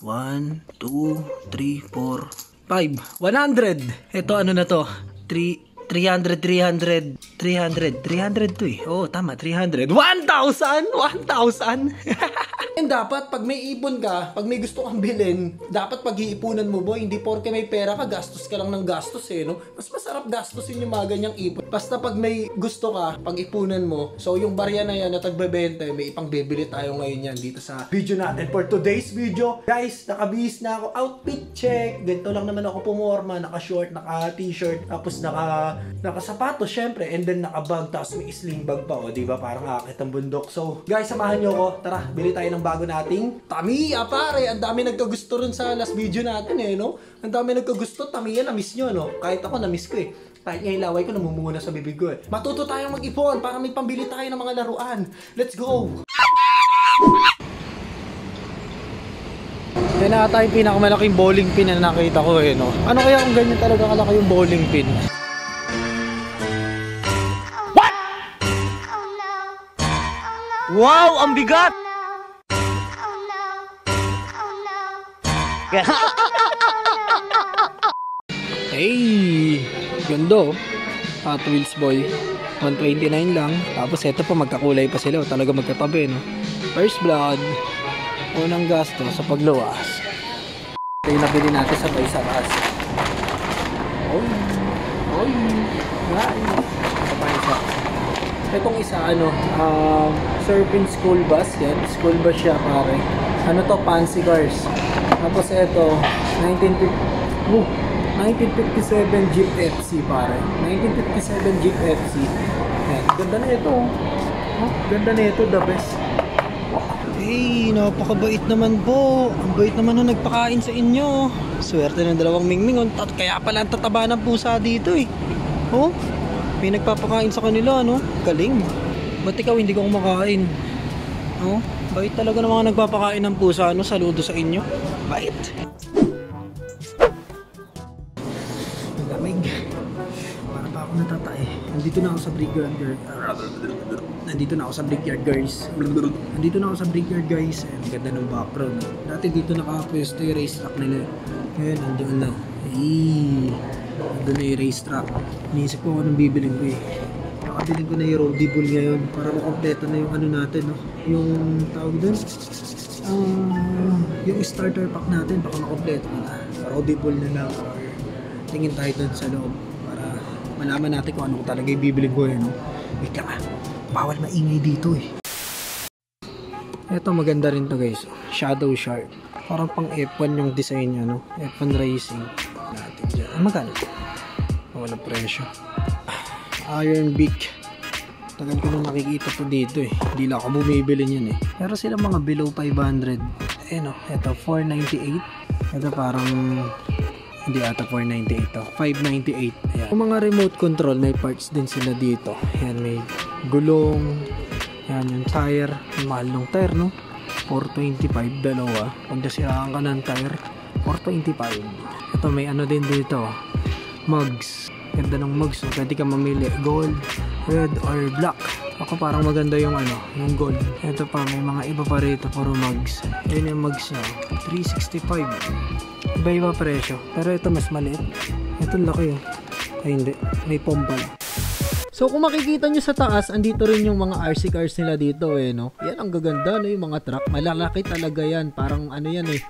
One, two, three, four, 5, 100. Ito ano na to? 300 to eh. Oo, tama, 300. 1,000! 1,000! And dapat, pag may ipon ka, pag may gusto kang bilhin, dapat pag-iipunan mo, boy. Hindi porke may pera ka, gastos ka lang ng gastos eh, no? Mas masarap gastusin yung mga ganyang ipon. Basta pag may gusto ka, pag-ipunan mo, so yung barya na yan na tagbebenta, may ipang bibili tayo ngayon yan dito sa video natin for today's video. Guys, nakabihis na ako. Outfit check. Ganito lang naman ako pumorma. Naka-short, naka-t-shirt, tapos naka-sapatos, syempre, and then naka-bag, tapos may sling bag pa, o, diba? Parang akit ang bundok. So, guys, samahan nyo ako. Tara, bili tayo ng bago nating Tamiya, pare. Ang dami nagkagusto rin sa last video natin eh, no? Ang dami nagkagusto. Tamiya, na-miss nyo, no? Kahit ako, na-miss ko eh. Kahit ngayon laway ko, namumuna sa bibig ko eh. Matuto tayong mag-ipon para may pambili tayo ng mga laruan. Let's go! Yan na ata yung pinakamalaking bowling pin na nakita ko eh, no? Ano kaya kung ganyan talaga kalaki yung bowling pin? What? Wow! Ang bigat! Hey! Ganda oh. Hot Wheels boy. 129 lang. Tapos eto pa, magkakulay pa sila. Talaga magkatabi, no? First blood. Unang gasto sa pagluwas. Ito yung nabili natin sa Toys R Us. Oy! Oy! Nice! Ito pa isa. Itong isa, ano, surfing school bus. Yan. School bus siya, pare. Ano to? Fancy cars. Tapos ito, 1957 Jeep FC, pare. 1957 Jeep FC. Yan. Ganda na ito. Oh, ganda na ito. The best. Hey, napakabait naman po. Ang bait naman nung nagpakain sa inyo. Swerte ng dalawang mingming. Kaya pala ang tataba ng pusa dito eh. Oh, may nagpapakain sa kanila, no? Galing. Ba't ikaw hindi ka kumakain? Oh, bait talaga ng mga nagpapakain ng pusa, no? Saludo sa inyo. Bait. Malamig. Para pa ako natatay. Nandito na ako sa brickyard, guys. Nandito na ako sa brickyard, guys. Ang ganda ng background. Dati dito nakapwesto yung racetrack nila. Ngayon, andun na. Eee. Andun na yung racetrack. Iniisip ko anong bibiling ko eh. Nakabiling ko na yung roadie bull ngayon. Para makompleto na yung ano natin, no? Yung tawag dun. Yung starter pack natin. Baka makompleto na. Roadie bull na lang. Or tingin tayo dun sa loob. Para malaman natin kung ano talaga yung bibiling ko eh, no? Wait lang ah. Bawal maingay dito eh. Ito maganda rin to guys. Shadow Shark. Parang pang F1 yung design niya, no? F1 Racing. Natin dyan. Ah, magkano? Walang presyo. Iron Beak. Tagal ko na nakikita to dito eh. Hindi lang ako bumibili niyan eh. Pero sila mga below 500. Eh no, ito 498. Ito parang hindi ata 498 to. 598. Ayan. Yung mga remote control, may parts din sila dito. Ayan, may gulong. Ayan, yung tire. Yung mahal ng tire, no? 425, dalawa. Pag nasiraan ka ng tire, 425. Ito, may ano din dito. Mugs. Ganda ng mugs. So, pwede ka mamili. Gold, red, or black. Ako parang maganda yung ano, yung gold. Ito pa, may mga iba pa rito. Puro mugs. Ayan yung mugs niya. 365. Iba-iba presyo. Pero ito mas maliit. Ito laki oh. Ay hindi. May pompa. So kung makikita nyo sa taas, andito rin yung mga RC cars nila dito eh, no? Yan ang gaganda, no? Yung mga truck. Malalaki talaga yan. Parang ano yan eh.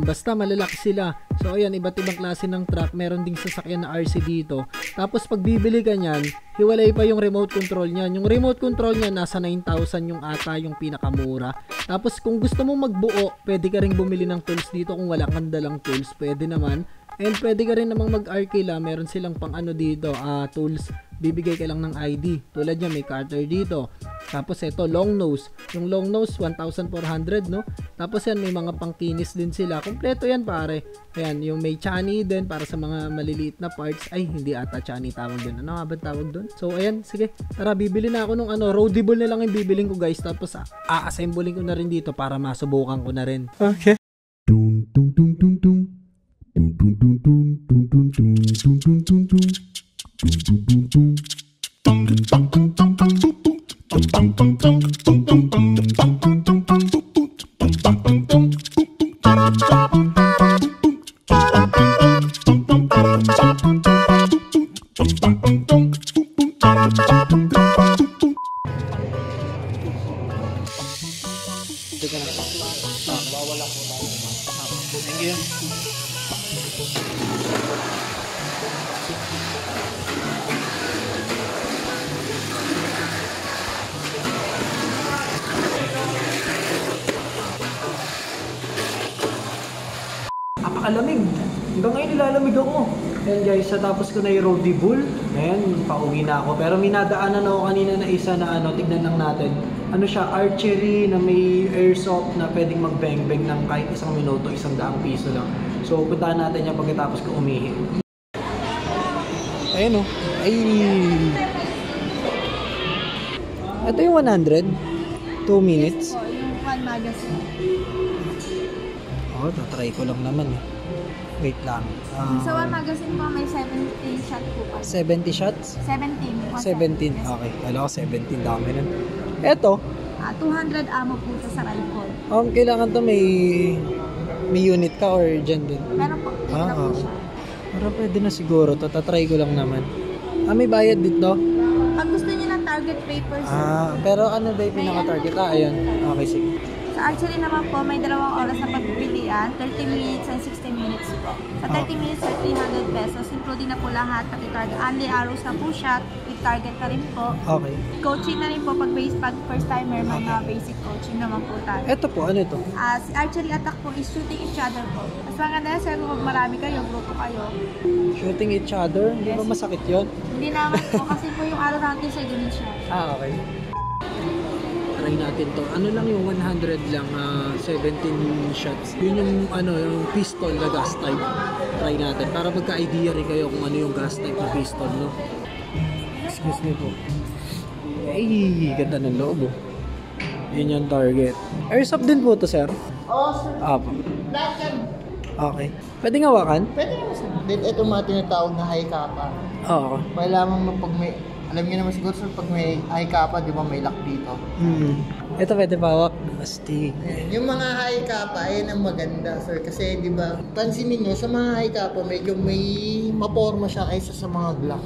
Basta malalaki sila. So ayan, iba't ibang klase ng truck. Meron ding sasakyan na RC dito. Tapos pag bibili ka nyan, hiwalay pa yung remote control nyan. Yung remote control nyan, nasa 9,000 yung ata yung pinakamura. Tapos kung gusto mo magbuo, pwede ka rin bumili ng tools dito. Kung wala kang dalang tools, pwede naman. And pwede ka rin namang mag-arkila. Meron silang pang ano dito, tools. Bibigay ka lang ng ID. Tulad niya, may carter dito. Tapos ito, long nose. Yung long nose, 1,400, no? Tapos yan, may mga pangkinis din sila. Kompleto yan, pare. Ayan, yung may chani din para sa mga maliliit na parts. Ay, hindi ata chani tawag din. Ano nga ba tawag doon? So, ayan, sige. Tara, bibili na ako nung ano, roadable na lang yung bibiling ko, guys. Tapos, a-assembling ko na rin dito para masubukan ko na rin. Okay. Thank you. Napakalamig. Hanggang ngayon nilalamig ako. Ayan guys, tapos ko na yung Roadie Bull. Ayan, pauwi na ako. Pero minadaanan ako kanina na isa na tignan lang natin. Ano siya, archery na may airsoft na pwedeng mag-bang-bang ng kahit isang minuto, 100 piso lang. So, puntahan natin yan pagkatapos ko umihi. Ayan o. Ay! Ito yung 100. 2 minutes. Yes po, yung one magazine. Oh, tatry ko lang naman eh. Wait lang. Sa one magazine po, may 70 shot po pa. 70 shots? 17. 17. Yes. Okay. Kala ko 17. Dami nun. Eto. 200 ammo po ito sa rifle. Kailangan to may unit ka or dyan din? Meron po. Ito na po siya. Pero pwede na siguro to. Tatry ko lang naman. May bayad dito? Pag gusto niyo ng target papers, Pero ano ba yung pinaka-target? Ayun. Okay, sige. sa archery naman po, may 2 oras na pagpipilian, 30 minutes and 60 minutes po. Sa 30 minutes, 300 pesos, including na po lahat, pati target. Only arrows na po shot, with target na rin po. Okay. Coaching na rin po, pag first timer, may mga basic coaching naman po tayo. Eto po, ano ito? Si archery attack po is shooting each other po. Mas maganda sir kung marami kayo, grupo kayo. Shooting each other? Hindi ba masakit yun? Hindi naman po kasi po yung arrow natin sa ganun siya. Okay. Try natin to. Ano lang yung 100 lang, 17 shots. Yun yung yung pistol na gas type. Try natin para magka-idea rin kayo kung ano yung gas type na pistol, no? Excuse me po. Ay, ganda ng loob, oh. Yun yung target. Airsoft din po to, sir? Oo, sir. Po. Lahat yan. Okay. Pwede nga hawakan? Pwede naman, sir. Then, ito mga tinatawag na high kappa. Oo. May lamang pag may, alam niyo naman siguro, sir, pag may high kappa, di ba may lock dito? Ito pwede pa hawak. Astig. Yung mga high kappa, ayan ang maganda, sir. Kasi, di ba, pansinin niyo, sa mga high kappa, medyo may maporma siya kaysa sa mga Glock.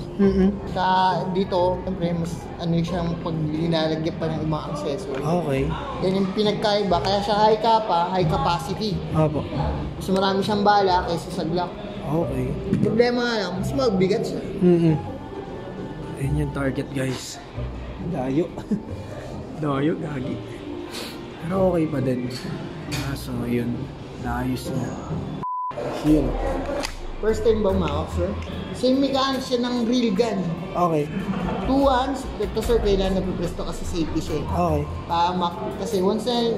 Sa dito, siyempre, mas ano siyang pag nilalagyan pa ng ibang accessory. Okay. Yan yung pinagkaiba. Kaya sa high kappa, high capacity. Opo. Mas marami siyang bala kaysa sa Glock. Okay. Problema nga lang, mas magbigat siya. Ayun yung target, guys. Layo. Layo, gagi. Pero okay pa din. So, yun. Naayos niya. Yun. First time ba umawak, sir? Same mechanics siya ng real gun. Okay. 2 hands, ito sir, kailangan napipresto kasi safety siya. Okay. Kasi once na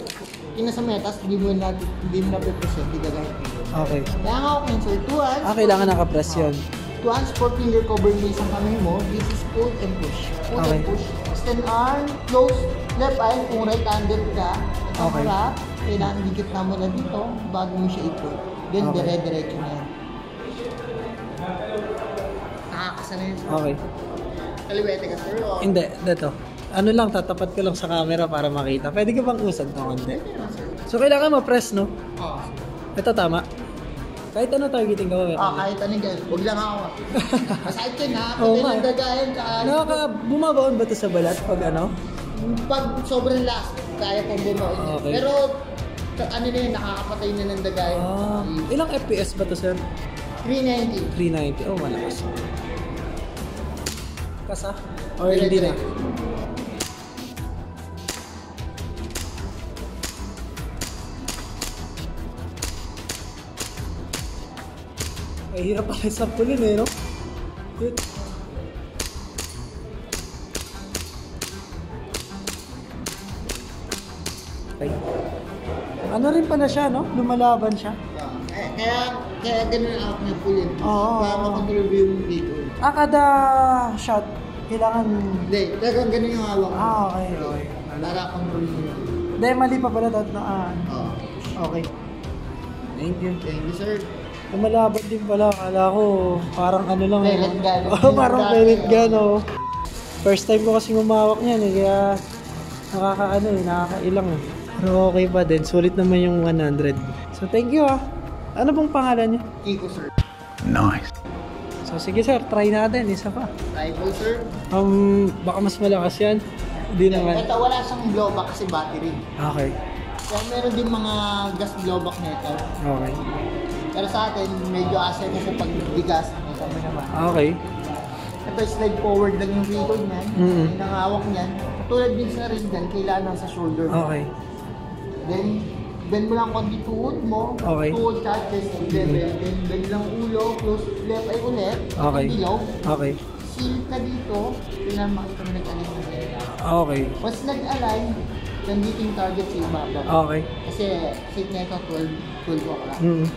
kinasametas, hindi mo napipresto, hindi gagawin. Okay. Kaya nga ako sir, 2 hands. Kailangan nakapress yun. 2 hands, 4 finger cover mo isang kamay mo. This is pull and push. Pull and push. Extend arm, close, left eye, kung right-handed ka. Itong harap, kailangan digit na mo na dito bago mo siya i-pull. Then, dire-diretso na yan. Nakakasanay yun. Okay. Kaliwete ka sir. Hindi, dito. Ano lang, tatapat ko lang sa camera para makita. Pwede ka bang usad to konti? So, kailangan ma-press, no? Oo. Ito tama. Kahit ano targeting gawin. Kahit ano yan. Huwag lang ako. Aside yun ha. Oo Pati nga. ng dagayan ka. Bumabaon ba ito sa balat pag ano? Pag sobrang last, kaya pong bumaon. Okay. Pero, ano na yun, nakakapatay na ng dagayan. Ilang FPS ba to, sir? 390. 390. Oh, malakas. Kasa? Or hindi na? Ay, hirap pala sa pulin eh, no? Good. Okay. Ano rin pala siya, no? Lumalaban siya. Kaya ganun ang out niya pulin. Oo. Para makontrol yung dito. Kada shot, kailangan... Hindi, talagang ganun yung hawak. Okay, okay. Para control mo yun. Hindi, mali pa pala tatlo. Oo. Okay. Thank you. Thank you, sir. Lumalaban din pala. Akala ko parang ano lang. Pellet gun. Parang pellet gun, oh. First time ko kasi umawak niyan eh. Kaya nakakaano eh, nakakailang eh. Pero okay pa din, sulit naman yung 100. So thank you ah. Ano pong pangalan niyo? Kiko, sir. Nice. So sige sir, try natin, isa pa. Try po, sir. Baka mas malakas yan. Hindi naman. Ito, wala siyang blowback kasi battery. Okay. Kaya meron din mga gas blowback nito. Okay. Pero sa atin, medyo asset kasi pag bigas, ito mo naman. Okay. Ito, slide forward lang yung record niyan. Mm-hmm. Yung nangawak niyan. Tulad din sa rin dyan, kailangan nasa shoulder mo. Okay. Then, bend mo lang konti tuhod mo. Okay. Tuhod, chest, level. Then, bend lang ulo, close left eye ulit. Okay. Below. Okay. Seal ka dito. Kailangan makita mo nag-align mo. Okay. Once nag-align, nandito yung target sa ibaba. Okay. Kasi, set na ito 12 o'clock. Mm.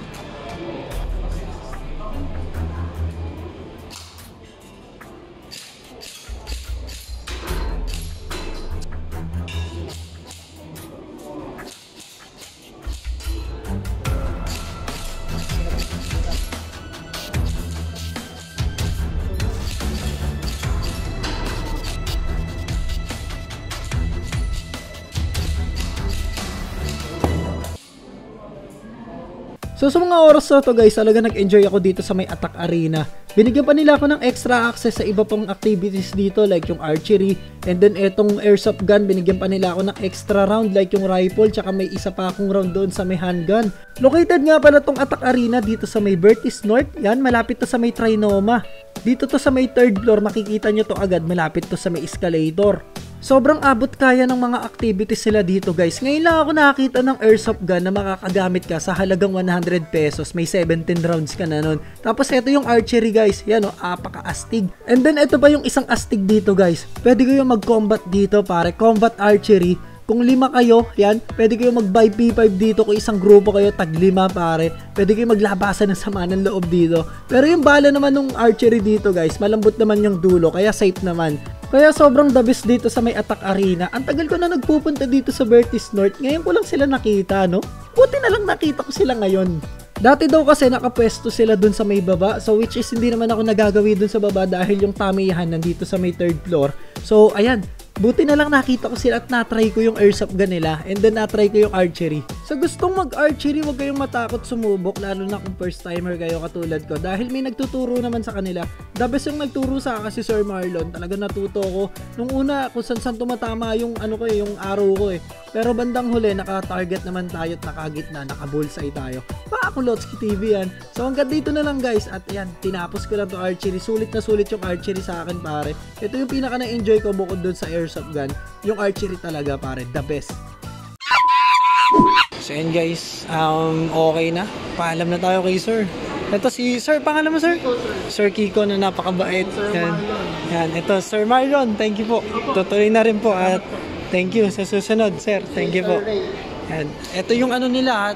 So sa mga oras na to guys, talaga nag-enjoy ako dito sa may Attack Arena. Binigyan pa nila ako ng extra access sa iba pang activities dito like yung archery. And then etong airsoft gun, binigyan pa nila ako ng extra round like yung rifle. Tsaka may isa pa akong round doon sa may handgun. Located nga pala tong Attack Arena dito sa may Vertis North. Yan, malapit to sa may Trinoma. Dito to sa may 3rd floor, makikita nyo to agad. Malapit to sa may escalator. Sobrang abot kaya ng mga activities sila dito guys. Ngayon lang ako nakakita ng airsoft gun na makakagamit ka sa halagang 100 pesos. May 17 rounds ka na nun. Tapos ito yung archery guys. Yan o, apaka-astig. And then ito pa yung isang astig dito guys. Pwede kayo mag-combat dito pare. Combat archery. Kung 5 kayo, yan, pwede kayo mag-buy P5 dito. Kung isang grupo kayo, tag 5 pare. Pwede kayo maglabasan ng sama ng loob dito. Pero yung bala naman ng archery dito guys, malambot naman yung dulo, kaya safe naman. Kaya sobrang the best dito sa may Attack Arena. Ang tagal ko na nagpupunta dito sa Vertis North. Ngayon ko lang sila nakita, no? Buti na lang nakita ko sila ngayon. Dati daw kasi nakapwesto sila dun sa may baba. So which is hindi naman ako nagagawi dun sa baba dahil yung tamiyahan nandito sa may 3rd floor. So ayan. Buti na lang nakita ko sila at natry ko yung airsoft gun nila and then natry ko yung archery. Sa gustong mag-archery, huwag kayong matakot sumubok lalo na kung first timer kayo katulad ko dahil may nagtuturo naman sa kanila. The best yung nagturo sa akin si Sir Marlon. Talaga natuto ko. Nung una, kung saan tumatama yung ano ko yung arrow ko eh. Pero bandang huli, naka-target naman tayo at naka-gitna, naka-bullseye tayo. Kulotsky TV yan. So hanggang dito na lang guys at yan, tinapos ko lang to archery. Sulit na sulit yung archery sa akin pare. Ito yung pinaka na-enjoy ko bukod dun sa airsoft gun. Yung archery talaga pare, the best. So yan guys, okay na. Paalam na tayo kay Sir. Ito si Sir, pangalan mo Sir? Sir Kiko na napakabait. Yan. Yan, ito Sir Marlon, thank you po. Tutuloy na rin po at thank you sa susunod Sir. Thank you po. Yan. Ito yung ano nila,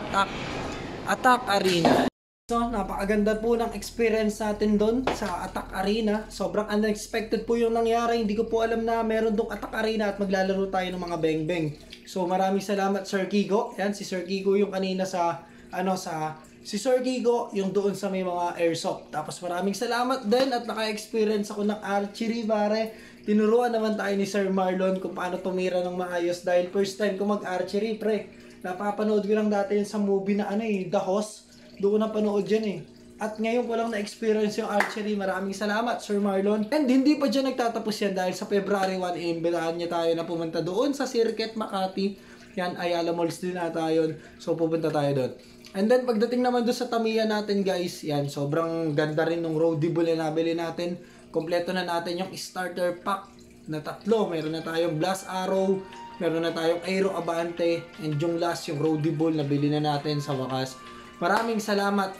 Attack Arena. So, napakaganda po ng experience natin doon sa Attack Arena. Sobrang unexpected po yung nangyari. Hindi ko po alam na meron doong Attack Arena at maglalaro tayo ng mga beng-beng. So, maraming salamat Sir Kiko. Yan, si Sir Kiko yung kanina si Sir Kiko yung doon sa may mga airsoft. Tapos maraming salamat din at naka-experience ako ng archery pare. Tinuruan naman tayo ni Sir Marlon kung paano tumira ng maayos dahil first time ko mag-archery pre. Napapanood ko lang dati yun sa movie na The Host. Doon ko napanood yan eh. At ngayon ko lang na-experience yung archery. Maraming salamat, Sir Marlon. And hindi pa dyan nagtatapos yan dahil sa February 1, imbitahan niya tayo na pumunta doon sa Circuit Makati. Yan, Ayala Malls din na tayo. So, pupunta tayo doon. And then, pagdating naman doon sa Tamiya natin, guys, yan, sobrang ganda rin ng roadie bull na nabili natin. Kompleto na natin yung starter pack na 3. Meron na tayong Blast Arrow, meron na tayong Aero Abante, and yung last, yung roadie bull na bili na natin sa wakas. Maraming salamat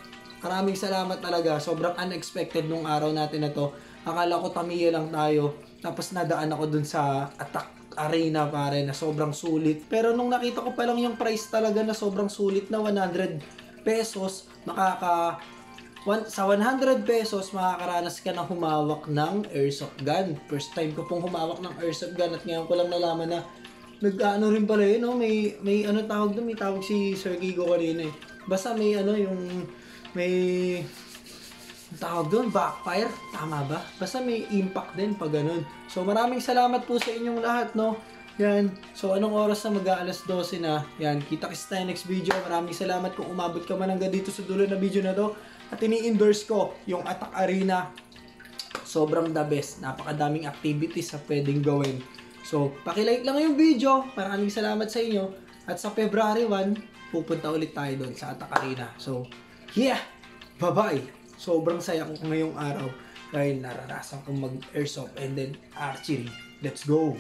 talaga. Sobrang unexpected nung araw natin na to. Akala ko Tamiya lang tayo. Tapos nadaan ako dun sa Attack Arena pare na sobrang sulit. Pero nung nakita ko pa lang yung price talaga na sobrang sulit na 100 pesos, sa 100 pesos makakaranas ka ng humawak ng airsoft gun. First time ko pong humawak ng airsoft gun at ngayon ko lang nalaman na nag-ano rin pala yun, no? May ano tawag doon, may tawag si Sir Gigo kanina eh. Basta may ano may tawag doon, backfire, tama ba? Basta may impact din pag ganun. So maraming salamat po sa inyong lahat, no? Yan. So, anong oras na mag-aalas 12 na? Yan. Kita-kits tayo next video. Maraming salamat kung umabot ka man hanggang dito sa dulo na video na to. At ini-endorse ko yung Attack Arena. Sobrang the best. Napakadaming activities na pwedeng gawin. So, pakilike lang yung video. Maraming salamat sa inyo. At sa February 1, pupunta ulit tayo doon sa Attack Arena. So, yeah! Bye-bye! Sobrang saya ko ngayong araw dahil naranasan kong mag-airsoft and then archery. Let's go!